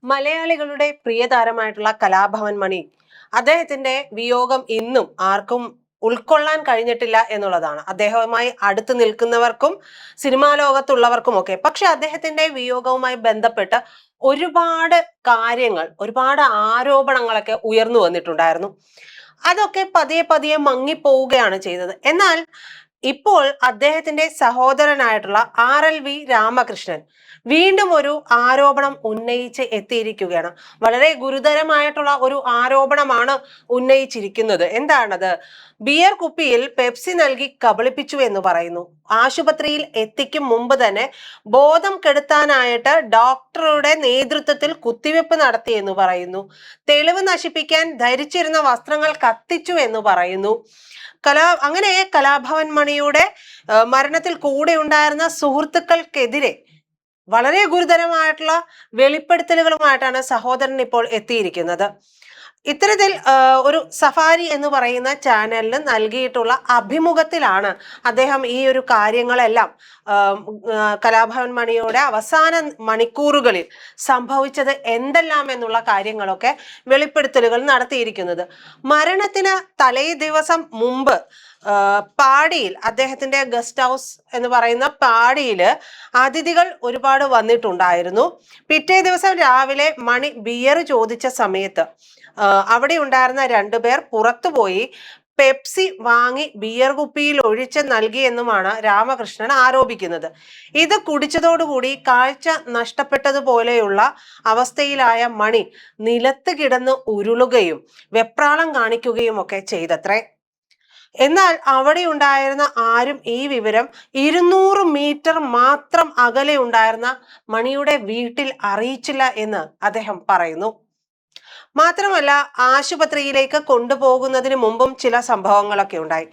മലയാളികളുടെ പ്രിയതാരമായിട്ടുള്ള കലാഭവൻ മണി അദ്ദേഹത്തിന്റെ വിയോഗം ഇന്നും ആർക്കും ഉൾക്കൊള്ളാൻ കഴിഞ്ഞിട്ടില്ല എന്നുള്ളതാണ്. അദ്ദേഹവുമായി അടുത്ത് നിൽക്കുന്നവർക്കും സിനിമാ ലോകത്തുള്ളവർക്കും ഒക്കെ. പക്ഷെ അദ്ദേഹത്തിന്റെ വിയോഗവുമായി ബന്ധപ്പെട്ട് ഒരുപാട് കാര്യങ്ങൾ, ഒരുപാട് ആരോപണങ്ങളൊക്കെ ഉയർന്നു വന്നിട്ടുണ്ടായിരുന്നു. അതൊക്കെ പതിയെ പതിയെ മങ്ങിപ്പോവുകയാണ് ചെയ്തത്. എന്നാൽ ഇപ്പോൾ അദ്ദേഹത്തിന്റെ സഹോദരനായിട്ടുള്ള RLV രാമകൃഷ്ണൻ വീണ്ടും ഒരു ആരോപണം ഉന്നയിച്ച് എത്തിയിരിക്കുകയാണ്. വളരെ ഗുരുതരമായിട്ടുള്ള ഒരു ആരോപണമാണ് ഉന്നയിച്ചിരിക്കുന്നത്. എന്താണത്? ബിയർ കുപ്പിയിൽ പെപ്സി നൽകി കബളിപ്പിച്ചു എന്ന് പറയുന്നു. ആശുപത്രിയിൽ എത്തിക്കും മുമ്പ് തന്നെ ബോധം കെടുത്താനായിട്ട് ഡോക്ടറുടെ നേതൃത്വത്തിൽ കുത്തിവെപ്പ് നടത്തി എന്ന് പറയുന്നു. തെളിവ് നശിപ്പിക്കാൻ ധരിച്ചിരുന്ന വസ്ത്രങ്ങൾ കത്തിച്ചു എന്ന് പറയുന്നു. അങ്ങനെ കലാഭവൻ മണിയുടെ മരണത്തിൽ കൂടെ ഉണ്ടായിരുന്ന സുഹൃത്തുക്കൾക്കെതിരെ വളരെ ഗുരുതരമായിട്ടുള്ള വെളിപ്പെടുത്തലുകളുമായിട്ടാണ് സഹോദരൻ ഇപ്പോൾ എത്തിയിരിക്കുന്നത്. ഇത്തരത്തിൽ ഒരു സഫാരി എന്ന് പറയുന്ന ചാനലിന് നൽകിയിട്ടുള്ള അഭിമുഖത്തിലാണ് അദ്ദേഹം ഈ ഒരു കാര്യങ്ങളെല്ലാം കലാഭവൻ മണിയുടെ അവസാന മണിക്കൂറുകളിൽ സംഭവിച്ചത് എന്തെല്ലാം എന്നുള്ള കാര്യങ്ങളൊക്കെ വെളിപ്പെടുത്തലുകൾ നടത്തിയിരിക്കുന്നത്. മരണത്തിന് തലേ ദിവസം മുമ്പ് പാടിയിൽ, അദ്ദേഹത്തിന്റെ ഗസ്റ്റ് ഹൗസ് എന്ന് പറയുന്ന പാടിയിൽ അതിഥികൾ ഒരുപാട് വന്നിട്ടുണ്ടായിരുന്നു. പിറ്റേ ദിവസം രാവിലെ മണി ബിയർ ചോദിച്ച സമയത്ത് അവിടെ ഉണ്ടായിരുന്ന രണ്ടുപേർ പുറത്തുപോയി പെപ്സി വാങ്ങി ബിയർ കുപ്പിയിൽ ഒഴിച്ച് നൽകിയെന്നുമാണ് രാമകൃഷ്ണൻ ആരോപിക്കുന്നത്. ഇത് കുടിച്ചതോടുകൂടി കാഴ്ച നഷ്ടപ്പെട്ടതുപോലെയുള്ള അവസ്ഥയിലായ മണി നിലത്ത് കിടന്ന് ഉരുളുകയും വെപ്രാളം കാണിക്കുകയും ഒക്കെ ചെയ്തത്രേ. എന്നാൽ അവിടെ ഉണ്ടായിരുന്ന ആരും ഈ വിവരം 200 മീറ്റർ മാത്രം അകലെ ഉണ്ടായിരുന്ന മണിയുടെ വീട്ടിൽ അറിയിച്ചില്ല എന്ന് അദ്ദേഹം പറയുന്നു. മാത്രമല്ല, ആശുപത്രിയിലേക്ക് കൊണ്ടുപോകുന്നതിന് മുമ്പും ചില സംഭവങ്ങളൊക്കെ ഉണ്ടായി.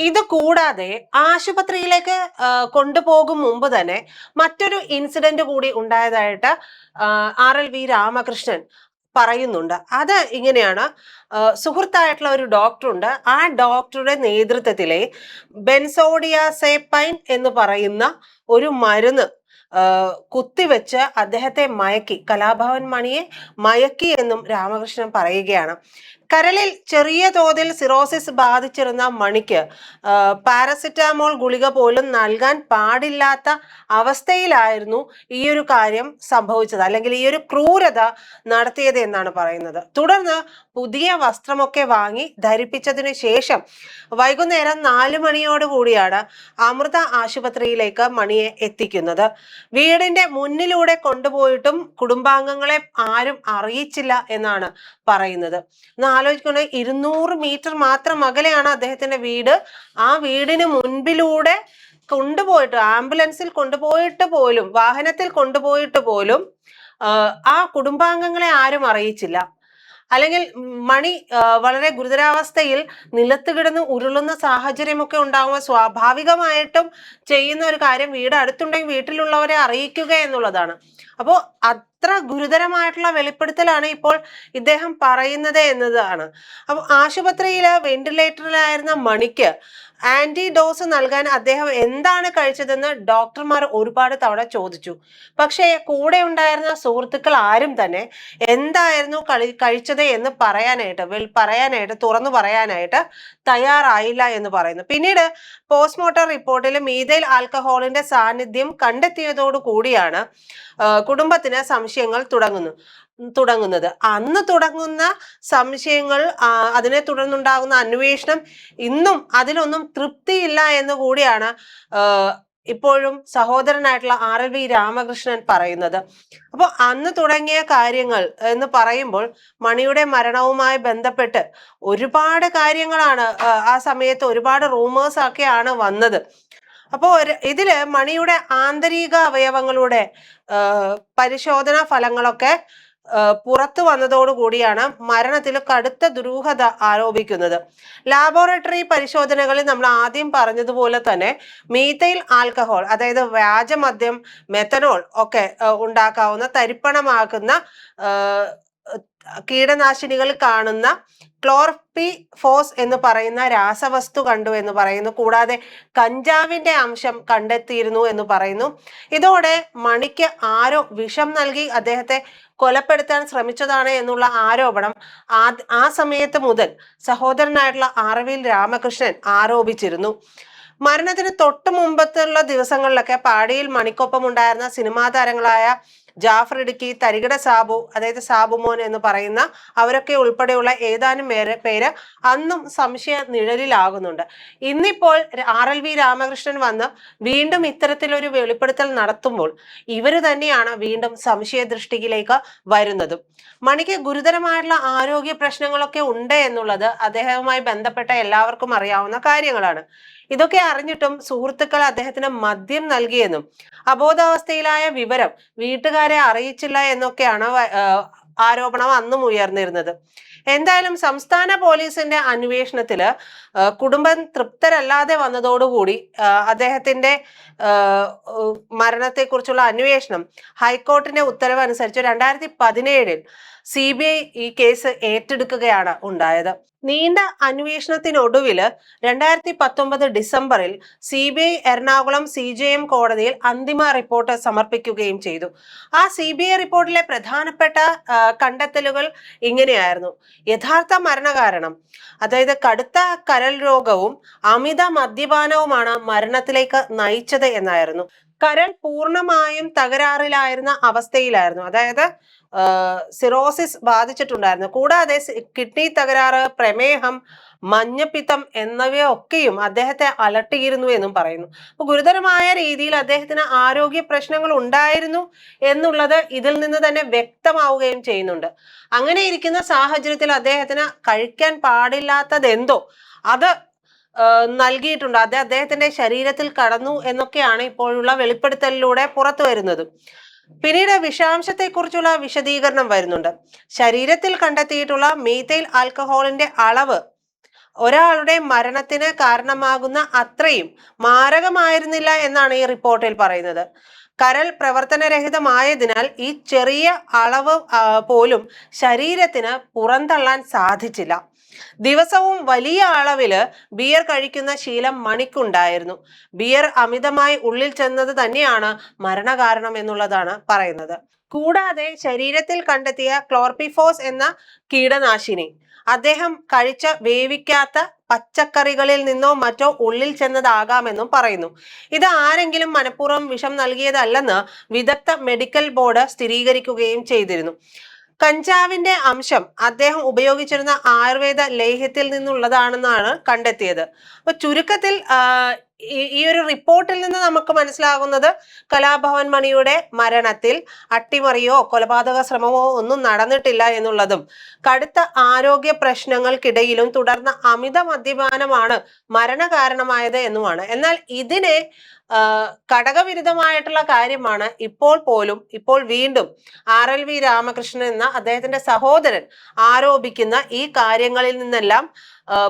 ഇത് കൂടാതെ ആശുപത്രിയിലേക്ക് കൊണ്ടുപോകും മുമ്പ് തന്നെ മറ്റൊരു ഇൻസിഡന്റ് കൂടി ഉണ്ടായതായിട്ട് RLV രാമകൃഷ്ണൻ പറയുന്നുണ്ട്. അത് ഇങ്ങനെയാണ്. സുഹൃത്തായിട്ടുള്ള ഒരു ഡോക്ടറുണ്ട്. ആ ഡോക്ടറുടെ നേതൃത്വത്തിലെ ബെൻസോഡിയാസെപൈൻ എന്ന് പറയുന്ന ഒരു മരുന്ന് കുത്തിവെച്ച് അദ്ദേഹത്തെ മയക്കി, കലാഭവൻ മണിയെ മയക്കി എന്നും രാമകൃഷ്ണൻ പറയുകയാണ്. കരളിൽ ചെറിയ തോതിൽ സിറോസിസ് ബാധിച്ചിരുന്ന മണിക്ക് പാരസിറ്റാമോൾ ഗുളിക പോലും നൽകാൻ പാടില്ലാത്ത അവസ്ഥയിലായിരുന്നു ഈ ഒരു കാര്യം സംഭവിച്ചത്, അല്ലെങ്കിൽ ഈ ഒരു ക്രൂരത നടത്തിയത് എന്നാണ് പറയുന്നത്. തുടർന്ന് പുതിയ വസ്ത്രമൊക്കെ വാങ്ങി ധരിപ്പിച്ചതിന് ശേഷം വൈകുന്നേരം 4 മണിയോട് കൂടിയാണ് അമൃത ആശുപത്രിയിലേക്ക് മണിയെ എത്തിക്കുന്നത്. വീടിന്റെ മുന്നിലൂടെ കൊണ്ടുപോയിട്ടും കുടുംബാംഗങ്ങളെ ആരും അറിയിച്ചില്ല എന്നാണ് പറയുന്നത്. ആലോചിക്കണേ, 200 മീറ്റർ മാത്രം അകലെയാണ് അദ്ദേഹത്തിന്റെ വീട്. ആ വീടിന് മുൻപിലൂടെ കൊണ്ടുപോയിട്ട്, ആംബുലൻസിൽ കൊണ്ടുപോയിട്ട് പോലും, വാഹനത്തിൽ കൊണ്ടുപോയിട്ട് പോലും ആ കുടുംബാംഗങ്ങളെ ആരും അറിയിച്ചില്ല. അല്ലെങ്കിൽ മണി വളരെ ഗുരുതരാവസ്ഥയിൽ നിലത്ത് കിടന്ന് ഉരുളുന്ന സാഹചര്യമൊക്കെ ഉണ്ടാകുമ്പോൾ സ്വാഭാവികമായിട്ടും ചെയ്യുന്ന ഒരു കാര്യം വീട് അടുത്തുണ്ടെങ്കിൽ വീട്ടിലുള്ളവരെ അറിയിക്കുക എന്നുള്ളതാണ്. അപ്പോൾ അത്ര ഗുരുതരമായിട്ടുള്ള വെളിപ്പെടുത്തലാണ് ഇപ്പോൾ ഇദ്ദേഹം പറയുന്നത് എന്നതാണ്. അപ്പോൾ ആശുപത്രിയിൽ വെന്റിലേറ്ററിലായിരുന്ന മണിക്ക് ആന്റി ഡോസ് നൽകാൻ അദ്ദേഹം എന്താണ് കഴിച്ചതെന്ന് ഡോക്ടർമാർ ഒരുപാട് തവണ ചോദിച്ചു. പക്ഷേ കൂടെ ഉണ്ടായിരുന്ന സുഹൃത്തുക്കൾ ആരും തന്നെ എന്തായിരുന്നു കഴിച്ചത് എന്ന് പറയാനായിട്ട് തുറന്നു പറയാനായിട്ട് തയ്യാറായില്ല എന്ന് പറയുന്നു. പിന്നീട് പോസ്റ്റ്മോർട്ടം റിപ്പോർട്ടിൽ മീഥൈൽ ആൽക്കഹോളിന്റെ സാന്നിധ്യം കണ്ടെത്തിയതോടു കൂടിയാണ് കുടുംബത്തിന് സംശയങ്ങൾ തുടങ്ങുന്നത്. അന്ന് തുടങ്ങുന്ന സംശയങ്ങൾ, അതിനെ തുടർന്നുണ്ടാകുന്ന അന്വേഷണം, ഇന്നും അതിലൊന്നും തൃപ്തിയില്ല എന്ന് കൂടിയാണ് ഇപ്പോഴും സഹോദരനായിട്ടുള്ള RLV രാമകൃഷ്ണൻ പറയുന്നത്. അപ്പോൾ അന്ന് തുടങ്ങിയ കാര്യങ്ങൾ എന്ന് പറയുമ്പോൾ മണിയുടെ മരണവുമായി ബന്ധപ്പെട്ട് ഒരുപാട് കാര്യങ്ങളാണ് ആ സമയത്ത്, ഒരുപാട് റൂമേഴ്സ് ഒക്കെയാണ് വന്നത്. അപ്പോൾ ഇതില് മണിയുടെ ആന്തരിക അവയവങ്ങളുടെ പരിശോധനാ ഫലങ്ങളൊക്കെ പുറത്തു വന്നതോടുകൂടിയാണ് മരണത്തിൽ കടുത്ത ദുരൂഹത ആരോപിക്കുന്നത്. ലാബോറട്ടറി പരിശോധനകളിൽ നമ്മൾ ആദ്യം പറഞ്ഞതുപോലെ തന്നെ മീഥൈൽ ആൽക്കഹോൾ, അതായത് വ്യാജമദ്യം, മെത്തനോൾ ഒക്കെ ഉണ്ടാക്കാവുന്ന തരിപ്പണമാക്കുന്ന കീടനാശിനികൾ കാണുന്ന ക്ലോർപിഫോസ് എന്ന് പറയുന്ന രാസവസ്തു കണ്ടു എന്ന് പറയുന്നു. കൂടാതെ കഞ്ചാവിന്റെ അംശം കണ്ടെത്തിയിരുന്നു എന്ന് പറയുന്നു. ഇതോടെ മണിക്ക് ആരോ വിഷം നൽകി അദ്ദേഹത്തെ കൊലപ്പെടുത്താൻ ശ്രമിച്ചതാണ് എന്നുള്ള ആരോപണം ആ സമയത്ത് മുതൽ സഹോദരനായിട്ടുള്ള ആർവിയിൽ രാമകൃഷ്ണൻ ആരോപിച്ചിരുന്നു. മരണത്തിന് തൊട്ട് മുമ്പത്തുള്ള ദിവസങ്ങളിലൊക്കെ പാടിയിൽ മണിക്കൊപ്പം ഉണ്ടായിരുന്ന സിനിമാ താരങ്ങളായ ജാഫർ ഇടുക്കി, തരികിട സാബു, അതായത് സാബുമോൻ എന്ന് പറയുന്ന അവരൊക്കെ ഉൾപ്പെടെയുള്ള ഏതാനും പേര് അന്നും സംശയ നിഴലിലാകുന്നുണ്ട്. ഇന്നിപ്പോൾ RLV രാമകൃഷ്ണൻ വന്ന് വീണ്ടും ഇത്തരത്തിലൊരു വെളിപ്പെടുത്തൽ നടത്തുമ്പോൾ ഇവര് തന്നെയാണ് വീണ്ടും സംശയ ദൃഷ്ടിയിലേക്ക് വരുന്നതും. മണിക്ക് ഗുരുതരമായിട്ടുള്ള ആരോഗ്യ പ്രശ്നങ്ങളൊക്കെ ഉണ്ട് എന്നുള്ളത് അദ്ദേഹവുമായി ബന്ധപ്പെട്ട എല്ലാവർക്കും അറിയാവുന്ന കാര്യങ്ങളാണ്. ഇതൊക്കെ അറിഞ്ഞിട്ടും സുഹൃത്തുക്കൾ അദ്ദേഹത്തിന് മദ്യം നൽകിയെന്നും അബോധാവസ്ഥയിലായ വിവരം വീട്ടുകാരെ അറിയിച്ചില്ല എന്നൊക്കെയാണ് ആരോപണം അന്നും ഉയർന്നിരുന്നത്. എന്തായാലും സംസ്ഥാന പോലീസിന്റെ അന്വേഷണത്തില് കുടുംബം തൃപ്തരല്ലാതെ വന്നതോടുകൂടി അദ്ദേഹത്തിന്റെ മരണത്തെക്കുറിച്ചുള്ള അന്വേഷണം ഹൈക്കോടതിന്റെ ഉത്തരവ് അനുസരിച്ച് 2017 CBI ഈ കേസ് ഏറ്റെടുക്കുകയാണ് ഉണ്ടായത്. നീണ്ട അന്വേഷണത്തിനൊടുവില് 2019 ഡിസംബറിൽ CBI എറണാകുളം CJM കോടതിയിൽ അന്തിമ റിപ്പോർട്ട് സമർപ്പിക്കുകയും ചെയ്തു. ആ CBI റിപ്പോർട്ടിലെ പ്രധാനപ്പെട്ട കണ്ടെത്തലുകൾ ഇങ്ങനെയായിരുന്നു. യഥാർത്ഥ മരണകാരണം, അതായത് കടുത്ത കരൾ രോഗവും അമിത മദ്യപാനവുമാണ് മരണത്തിലേക്ക് നയിച്ചത് എന്നായിരുന്നു. കരൾ പൂർണ്ണമായും തകരാറിലായിരുന്ന അവസ്ഥയിലായിരുന്നു, അതായത് സിറോസിസ് ബാധിച്ചിട്ടുണ്ടായിരുന്നു. കൂടാതെ കിഡ്നി തകരാറ്, പ്രമേഹം, മഞ്ഞപ്പിത്തം എന്നിവയൊക്കെയും അദ്ദേഹത്തെ അലട്ടിയിരുന്നു എന്നും പറയുന്നു. അപ്പൊ ഗുരുതരമായ രീതിയിൽ അദ്ദേഹത്തിന് ആരോഗ്യ പ്രശ്നങ്ങൾ ഉണ്ടായിരുന്നു എന്നുള്ളത് ഇതിൽ നിന്ന് തന്നെ വ്യക്തമാവുകയും ചെയ്യുന്നുണ്ട്. അങ്ങനെ ഇരിക്കുന്ന സാഹചര്യത്തിൽ അദ്ദേഹത്തിന് കഴിക്കാൻ പാടില്ലാത്തതെന്തോ അത് നൽകിയിട്ടുണ്ട്. അത് അദ്ദേഹത്തിന്റെ ശരീരത്തിൽ കടന്നു എന്നൊക്കെയാണ് ഇപ്പോഴുള്ള വെളിപ്പെടുത്തലിലൂടെ പുറത്തു വരുന്നത്. പിന്നീട് വിഷാംശത്തെക്കുറിച്ചുള്ള വിശദീകരണം വരുന്നുണ്ട്. ശരീരത്തിൽ കണ്ടെത്തിയിട്ടുള്ള മീഥൈൽ ആൽക്കഹോളിന്റെ അളവ് ഒരാളുടെ മരണത്തിന് കാരണമാകുന്ന അത്രയും മാരകമായിരുന്നില്ല എന്നാണ് ഈ റിപ്പോർട്ടിൽ പറയുന്നത്. കരൾ പ്രവർത്തനരഹിതമായതിനാൽ ഈ ചെറിയ അളവ് പോലും ശരീരത്തിന് പുറന്തള്ളാൻ സാധിച്ചില്ല. ദിവസവും വലിയ അളവില് ബിയർ കഴിക്കുന്ന ശീലം മണിക്കുണ്ടായിരുന്നു. ബിയർ അമിതമായി ഉള്ളിൽ ചെന്നത് തന്നെയാണ് മരണകാരണം എന്നുള്ളതാണ് പറയുന്നത്. കൂടാതെ ശരീരത്തിൽ കണ്ടെത്തിയ ക്ലോർപിഫോസ് എന്ന കീടനാശിനി അദ്ദേഹം കഴിച്ച വേവിക്കാത്ത പച്ചക്കറികളിൽ നിന്നോ മറ്റോ ഉള്ളിൽ ചെന്നതാകാമെന്നും പറയുന്നു. ഇത് ആരെങ്കിലും മനഃപൂർവ്വം വിഷം നൽകിയതല്ലെന്ന് വിദഗ്ധ മെഡിക്കൽ ബോർഡ് സ്ഥിരീകരിക്കുകയും ചെയ്തിരുന്നു. കഞ്ചാവിന്റെ അംശം അദ്ദേഹം ഉപയോഗിച്ചിരുന്ന ആയുർവേദ ലേഹ്യത്തിൽ നിന്നുള്ളതാണെന്നാണ് കണ്ടെത്തിയത്. അപ്പൊ ചുരുക്കത്തിൽ ഈ ഒരു റിപ്പോർട്ടിൽ നിന്ന് നമുക്ക് മനസ്സിലാകുന്നത് കലാഭവൻ മണിയുടെ മരണത്തിൽ അട്ടിമറിയോ കൊലപാതക ശ്രമമോ ഒന്നും നടന്നിട്ടില്ല എന്നുള്ളതും കടുത്ത ആരോഗ്യ പ്രശ്നങ്ങൾക്കിടയിലും തുടർന്ന അമിത മദ്യപാനമാണ് മരണകാരണമായത് എന്നുമാണ്. എന്നാൽ ഇതിനെ ഘടകവിരുദ്ധമായിട്ടുള്ള കാര്യമാണ് ഇപ്പോൾ വീണ്ടും RLV രാമകൃഷ്ണൻ എന്ന അദ്ദേഹത്തിന്റെ സഹോദരൻ ആരോപിക്കുന്ന ഈ കാര്യങ്ങളിൽ നിന്നെല്ലാം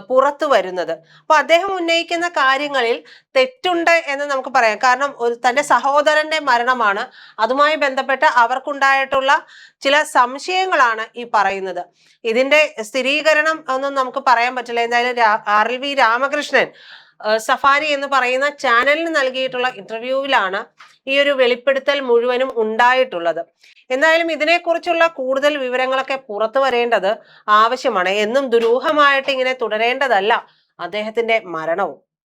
പുറത്തു വരുന്നത്. അപ്പൊ അദ്ദേഹം ഉന്നയിക്കുന്ന കാര്യങ്ങളിൽ തെറ്റുണ്ട് എന്ന് നമുക്ക് പറയാം. കാരണം തന്റെ സഹോദരന്റെ മരണമാണ്, അതുമായി ബന്ധപ്പെട്ട് അവർക്കുണ്ടായിട്ടുള്ള ചില സംശയങ്ങളാണ് ഈ പറയുന്നത്. ഇതിന്റെ സ്ഥിരീകരണം ഒന്നും നമുക്ക് പറയാൻ പറ്റില്ല. എന്തായാലും RLV രാമകൃഷ്ണൻ സഫാരി എന്ന് പറയുന്ന ചാനലിന് നൽകിയിട്ടുള്ള ഇന്റർവ്യൂവിലാണ് ഈ ഒരു വെളിപ്പെടുത്തൽ മുഴുവനും ഉണ്ടായിട്ടുള്ളത്. എന്തായാലും ഇതിനെക്കുറിച്ചുള്ള കൂടുതൽ വിവരങ്ങളൊക്കെ പുറത്തു വരേണ്ടത് ആവശ്യമാണ്. എന്നും ദുരൂഹമായിട്ട് ഇങ്ങനെ തുടരേണ്ടതല്ല അദ്ദേഹത്തിന്റെ മരണവും.